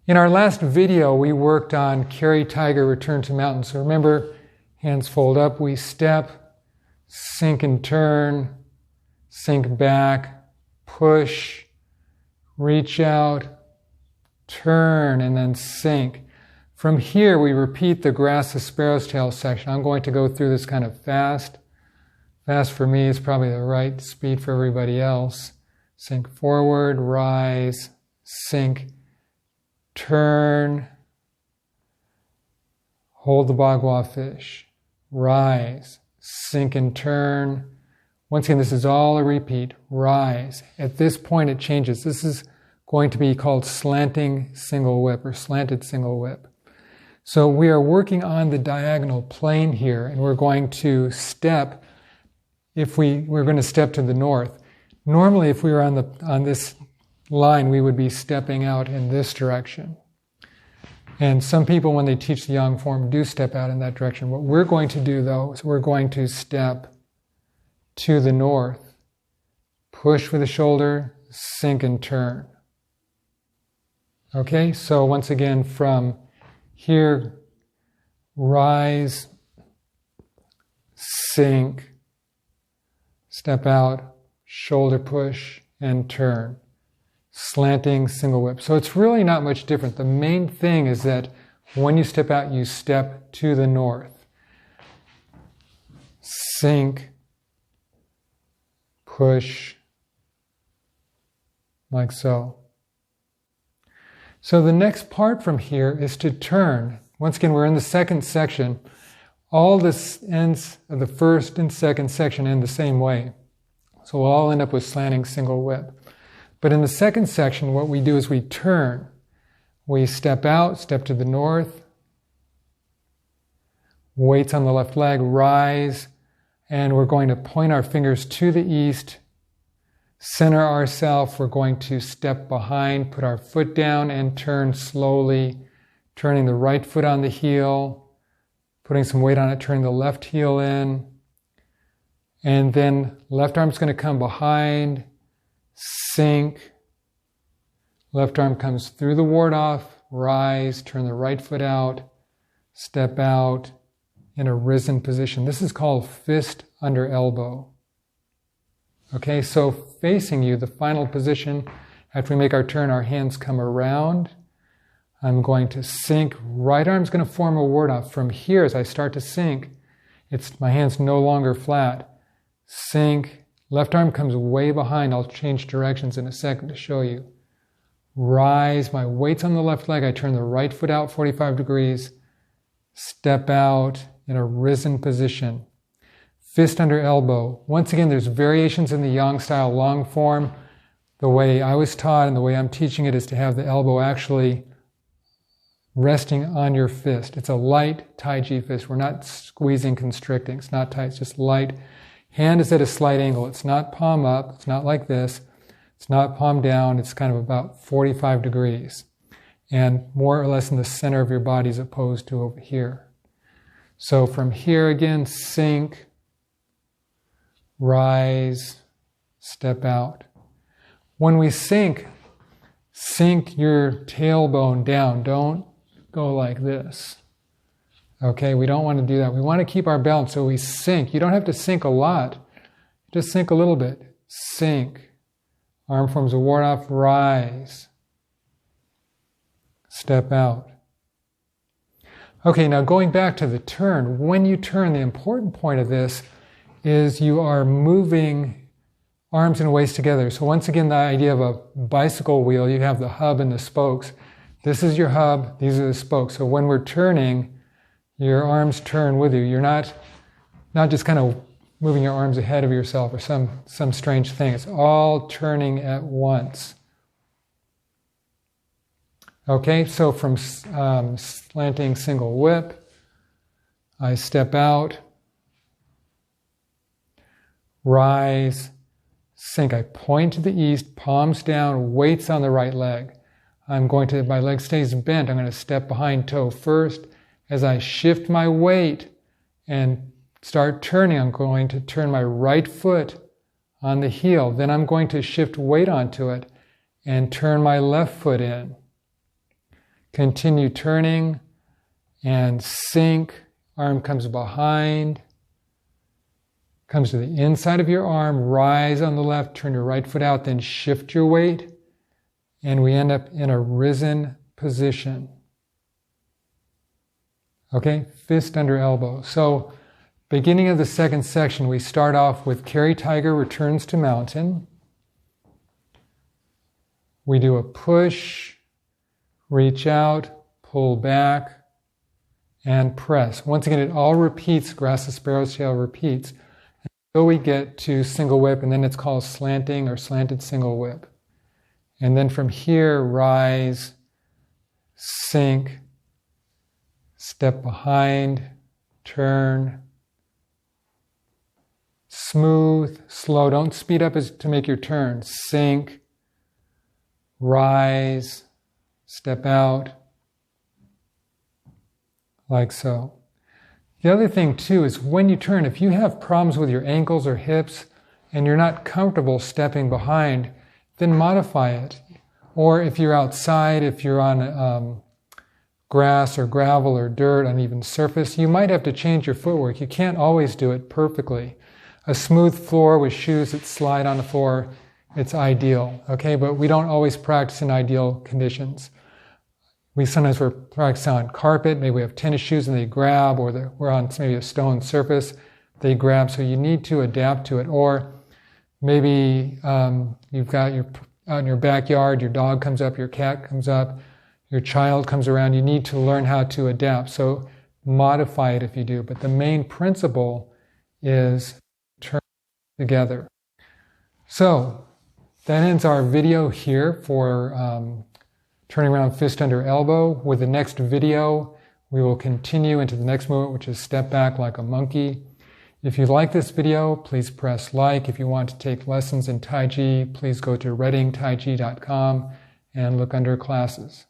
In our last video, we worked on carry tiger, return to mountain. So remember, hands fold up, we step, sink and turn, sink back, push, reach out, turn, and then sink. From here, we repeat the grass, the sparrow's tail section. I'm going to go through this kind of fast. Fast for me is probably the right speed for everybody else. Sink forward, rise, sink, turn, hold the bagua fish, rise, sink and turn. Once again, this is all a repeat. Rise. At this point, it changes. This is going to be called slanting single whip or slanted single whip. So we are working on the diagonal plane here, and we're going to step. We're going to step to the north. Normally, if we were on this line, we would be stepping out in this direction. And some people, when they teach the yang form, do step out in that direction. What we're going to do, though, is we're going to step to the north. Push with the shoulder, sink and turn. Okay, so once again, from here, rise, sink, step out, shoulder push, and turn. Slanting single whip. So it's really not much different. The main thing is that when you step out, you step to the north. Sink, push, like so. So the next part from here is to turn. Once again, we're in the second section. All the ends of the first and second section end the same way. So we'll all end up with slanting single whip. But in the second section, what we do is we turn. We step out, step to the north, weights on the left leg, rise, and we're going to point our fingers to the east, center ourselves. We're going to step behind, put our foot down, and turn slowly, turning the right foot on the heel, putting some weight on it, turning the left heel in, and then left arm's going to come behind, sink, left arm comes through the ward off, rise, turn the right foot out, step out in a risen position. This is called fist under elbow. Okay, so facing you, the final position, after we make our turn, our hands come around. I'm going to sink, right arm's going to form a ward off. From here, as I start to sink, my hand's no longer flat. Sink, left arm comes way behind. I'll change directions in a second to show you. Rise, my weight's on the left leg. I turn the right foot out 45 degrees. Step out in a risen position. Fist under elbow. Once again, there's variations in the yang style long form. The way I was taught and the way I'm teaching it is to have the elbow actually resting on your fist. It's a light Tai Chi fist. We're not squeezing, constricting. It's not tight, it's just light. Hand is at a slight angle. It's not palm up. It's not like this. It's not palm down. It's kind of about 45 degrees. And more or less in the center of your body as opposed to over here. So from here again, sink, rise, step out. When we sink your tailbone down. Don't go like this. Okay, we don't want to do that. We want to keep our balance, so we sink. You don't have to sink a lot. Just sink a little bit. Sink. Arm forms a ward off, rise. Step out. Okay, now going back to the turn. When you turn, the important point of this is you are moving arms and waist together. So once again, the idea of a bicycle wheel, you have the hub and the spokes. This is your hub, these are the spokes. So when we're turning, your arms turn with you. You're not just kind of moving your arms ahead of yourself or some strange thing. It's all turning at once. Okay, so from slanting single whip, I step out, rise, sink. I point to the east, palms down, weights on the right leg. My leg stays bent. I'm going to step behind toe first. As I shift my weight and start turning, I'm going to turn my right foot on the heel. Then I'm going to shift weight onto it and turn my left foot in. Continue turning and sink. Arm comes behind, comes to the inside of your arm, rise on the left, turn your right foot out, then shift your weight, and we end up in a risen position. Okay, fist under elbow. So, beginning of the second section, we start off with carry tiger, returns to mountain. We do a push, reach out, pull back, and press. Once again, it all repeats, grasp the sparrow's tail repeats, until we get to single whip, and then it's called slanting or slanted single whip. And then from here, rise, sink, step behind, turn, smooth, slow, don't speed up to make your turn, sink, rise, step out, like so. The other thing too is when you turn, if you have problems with your ankles or hips and you're not comfortable stepping behind, then modify it. Or if you're outside, if you're on grass or gravel or dirt, uneven surface, you might have to change your footwork. You can't always do it perfectly. A smooth floor with shoes that slide on the floor, it's ideal, okay? But we don't always practice in ideal conditions. Sometimes we're practicing on carpet, maybe we have tennis shoes and they grab, or we're on maybe a stone surface, they grab, so you need to adapt to it. Or maybe you've got out in your backyard, your dog comes up, your cat comes up, your child comes around, you need to learn how to adapt. So modify it if you do, but the main principle is turn together. So that ends our video here for turning around fist under elbow. With the next video, we will continue into the next movement, which is step back like a monkey. If you like this video, please press like. If you want to take lessons in Tai Chi, please go to readingtaiji.com and look under classes.